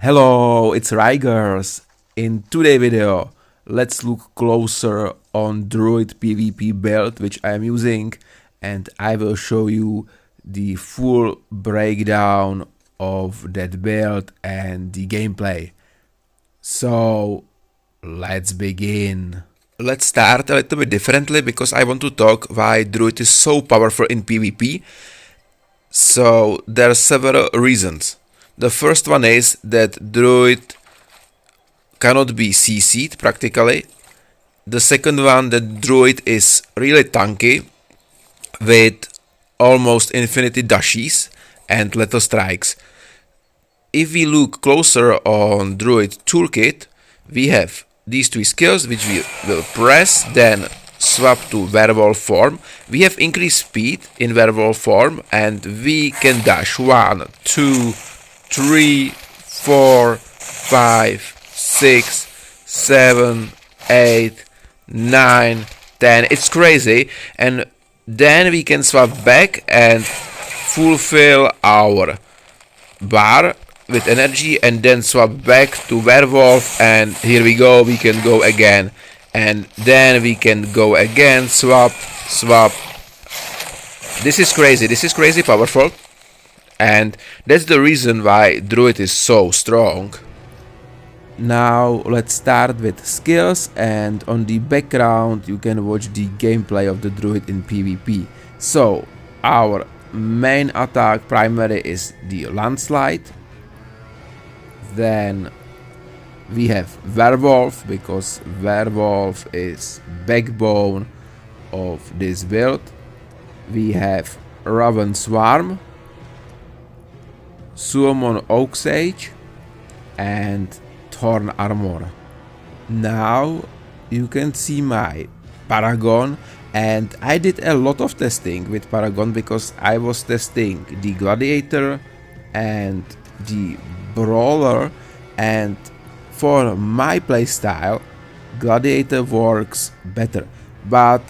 Hello, it's Rigers. In today's video, let's look closer on Druid PvP build which I am using, and I will show you the full breakdown of that build and the gameplay. So let's begin. Let's start a little bit differently because I want to talk why Druid is so powerful in PvP. So there are several reasons. The first one is that Druid cannot be CC'd practically. The second one, that Druid is really tanky with almost infinity dashes and lethal strikes. If we look closer on Druid toolkit, we have these three skills which we will press, then swap to werewolf form. We have increased speed in werewolf form and we can dash 1, 2, 3, 4, 5, 6, 7, 8, 9, 10. It's crazy. And then we can swap back and fulfill our bar with energy and then swap back to werewolf, and here we go, we can go again. And then we can go again, swap. This is crazy powerful. And that's the reason why Druid is so strong. Now let's start with skills, and on the background you can watch the gameplay of the Druid in PvP. So our main attack primary is the landslide. Then we have werewolf, because werewolf is backbone of this build. We have raven swarm, summon oak sage and thorn armor. Now you can see my paragon, and I did a lot of testing with paragon because I was testing the gladiator and the brawler, and for my playstyle gladiator works better, but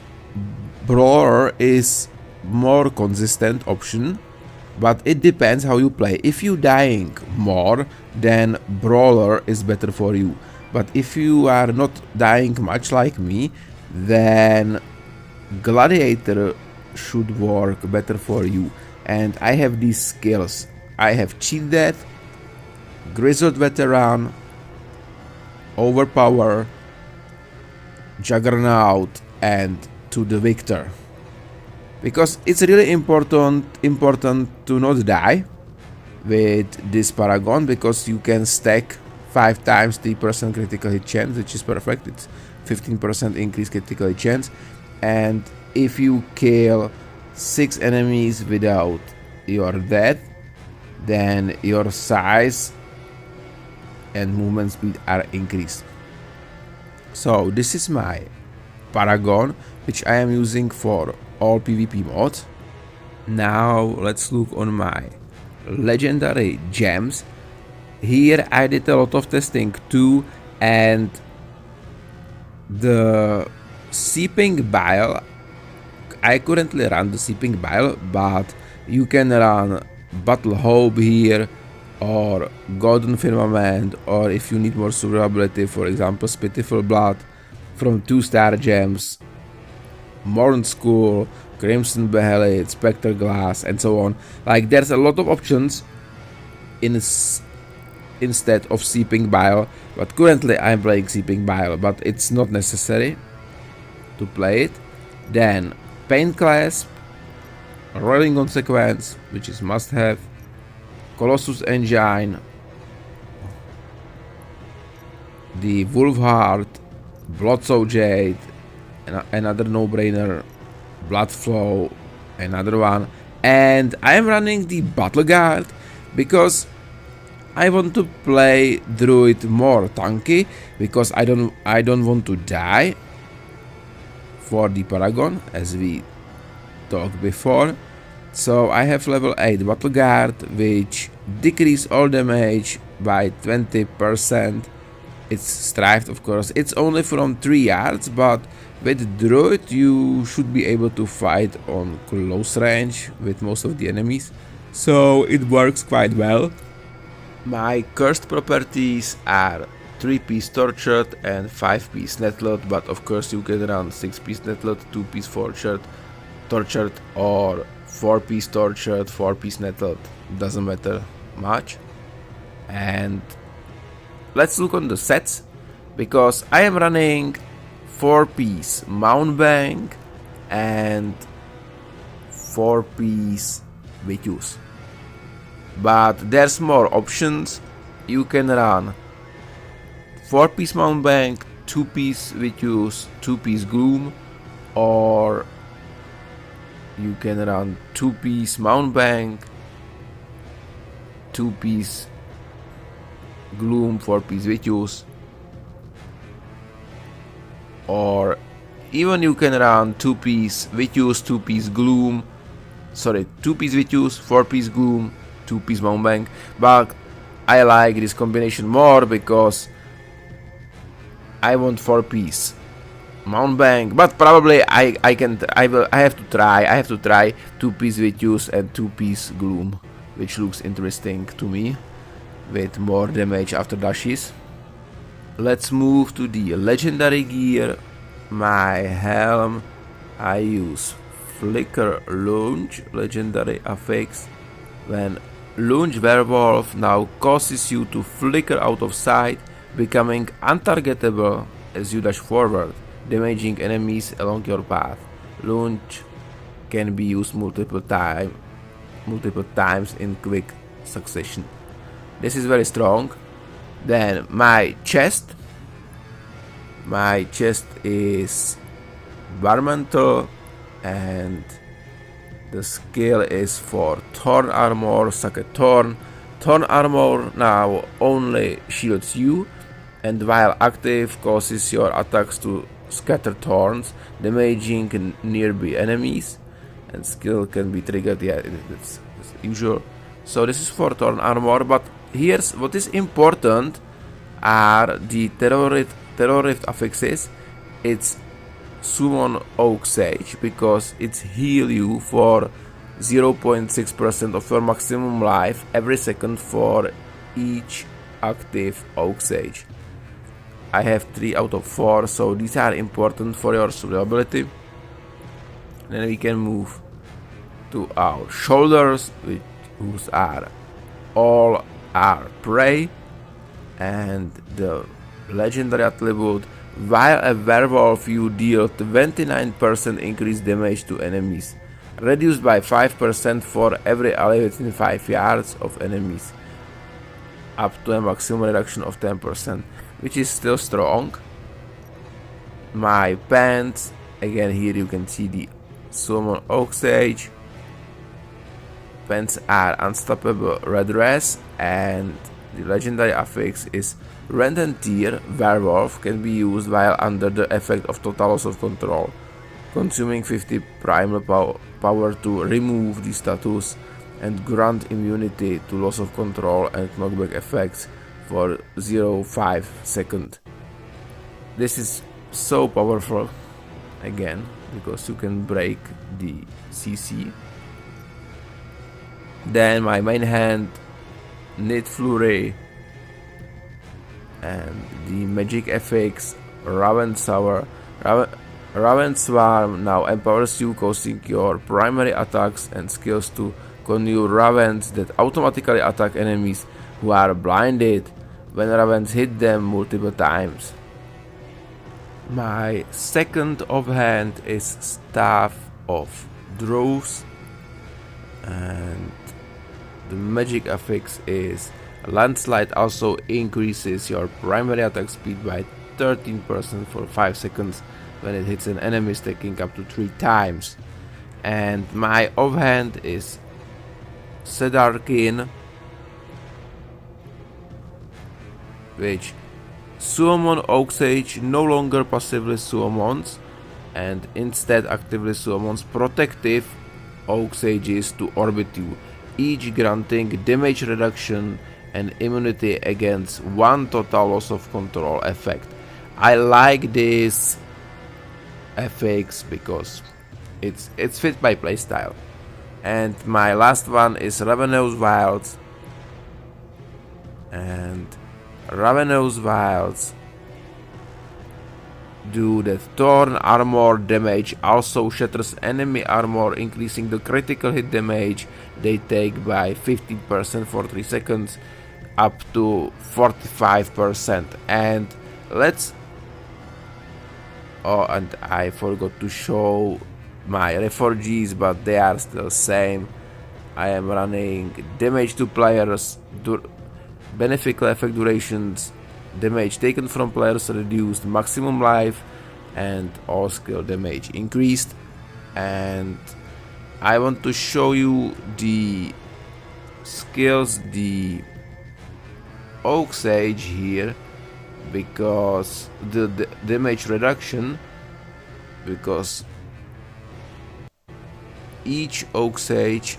brawler is more consistent option. But it depends how you play. If you dying more, then brawler is better for you. But if you are not dying much like me, then gladiator should work better for you. And I have these skills. I have cheat death, grizzled veteran, overpower, juggernaut, and to the victor. Because it's really important to not die with this paragon, because you can stack 5 times 3% critical hit chance, which is perfect. It's 15% increased critical hit chance, and if you kill 6 enemies without your death, then your size and movement speed are increased. So this is my paragon which I am using for all PvP mods. Now let's look on my legendary gems. Here I did a lot of testing too, and the seeping bile, I currently run the seeping bile, but you can run battle hope here, or golden firmament, or if you need more survivability, for example pitiful blood from 2-star gems, Morn School, Crimson Behelit, Spectre Glass, and so on. Like, there's a lot of options instead of Seeping Bile, but currently I'm playing Seeping Bile, but it's not necessary to play it. Then Pain Clasp, Rolling Consequence, which is must have, Colossus Engine, the Wolf Heart, Bloodsoul Jade, another no-brainer, Blood Flow, another one, and I am running the Battle Guard because I want to play Druid more tanky, because I don't want to die for the paragon, as we talked before. So I have level 8 Battle Guard, which decrease all damage by 20%. It's strived, of course. It's only from 3 yards, but with Druid you should be able to fight on close range with most of the enemies, so it works quite well. My cursed properties are 3-piece tortured and 5-piece netload, but of course you can run 6-piece netload, 2-piece tortured or 4-piece tortured, 4-piece netload, doesn't matter much. And let's look on the sets, because I am running 4-piece mount bank and 4-piece Vitus. But there's more options. You can run 4-piece mount bank, 2-piece Vitus, 2-piece gloom, or you can run 2-piece mount bank, 2-piece gloom, 4-piece Vitus, or even you can run 2-piece Vitus, 2-piece gloom, 2-piece Vitus, 4-piece gloom, 2-piece mount bank. But I like this combination more because I want 4-piece mount bank, but probably I have to try 2-piece Vitus and 2-piece gloom, which looks interesting to me, with more damage after dashes. Let's move to the legendary gear. My helm, I use Flicker Lunge, legendary affix. When Lunge Werewolf now causes you to flicker out of sight, becoming untargetable as you dash forward, damaging enemies along your path. Lunge can be used multiple times in quick succession. This is very strong. Then my chest is environmental, and the skill is for Thorn Armor, Sucker Thorn. Thorn Armor now only shields you, and while active causes your attacks to scatter thorns, damaging nearby enemies, and skill can be triggered, yeah, it's usual. So this is for Thorn Armor, but here's what is important are the terrorist affixes. It's Summon Oak Sage, because it's heal you for 0.6% of your maximum life every second for each active Oak Sage. I have 3 out of 4, so these are important for your survivability. Then we can move to our shoulders, whose are all are prey, and the legendary attribute, while a werewolf you deal 29% increased damage to enemies, reduced by 5% for every ally within 5 yards of enemies, up to a maximum reduction of 10%, which is still strong. My pants, again here you can see the Summon Oak Sage. Pants are Unstoppable Redress, and the legendary affix is Rend and Tear. Werewolf can be used while under the effect of total loss of control, consuming 50 primal power to remove the status and grant immunity to loss of control and knockback effects for 0.5 seconds. This is so powerful, again, because you can break the CC. Then my main hand, Knit Flurry, and the magic effects Raven Swarm now empowers you, causing your primary attacks and skills to conjure ravens that automatically attack enemies who are blinded when ravens hit them multiple times. My second offhand is Staff of Druids, and the magic affix is Landslide also increases your primary attack speed by 13% for 5 seconds when it hits an enemy, stacking up to 3 times. And my offhand is Sedarkin, which Summon Oak Sage no longer passively summons, and instead actively summons protective Oak Sages to orbit you, each granting damage reduction and immunity against 1 total loss of control effect. I like this FX because it's fit by playstyle. And my last one is Ravenous Wilds, And Ravenous Vials do that Torn armor damage also shatters enemy armor, increasing the critical hit damage they take by 15% for 3 seconds up to 45%. And let's... Oh, and I forgot to show my refugees, but they are still same. I am running damage to players, beneficial effect durations, damage taken from players reduced, maximum life, and all skill damage increased. And I want to show you the skills, the Oak Sage here, because the damage reduction, because each Oak Sage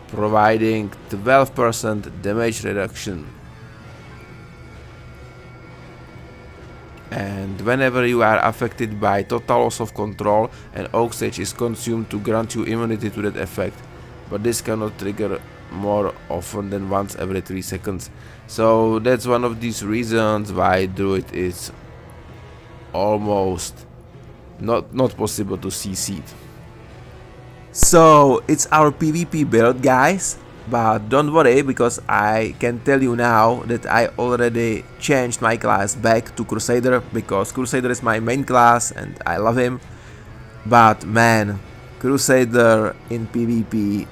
providing 12% damage reduction, and whenever you are affected by total loss of control, an Oak Sage is consumed to grant you immunity to that effect, but this cannot trigger more often than once every 3 seconds. So that's one of these reasons why Druid is almost not possible to CC it. So it's our PvP build, guys, but don't worry, because I can tell you now that I already changed my class back to Crusader, because Crusader is my main class and I love him. But man, Crusader in PvP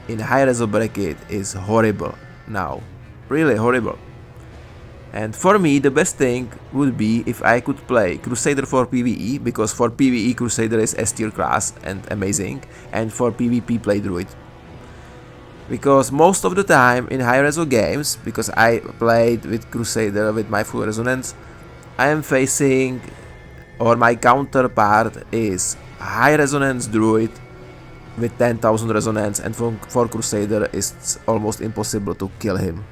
in high reso bracket is horrible now, really horrible. And for me, the best thing would be if I could play Crusader for PvE, because for PvE Crusader is S tier class and amazing, and for PvP play Druid. Because most of the time in high reso games, because I played with Crusader with my full resonance, I am facing, or my counterpart is high resonance Druid with 10,000 resonance, and for Crusader it's almost impossible to kill him.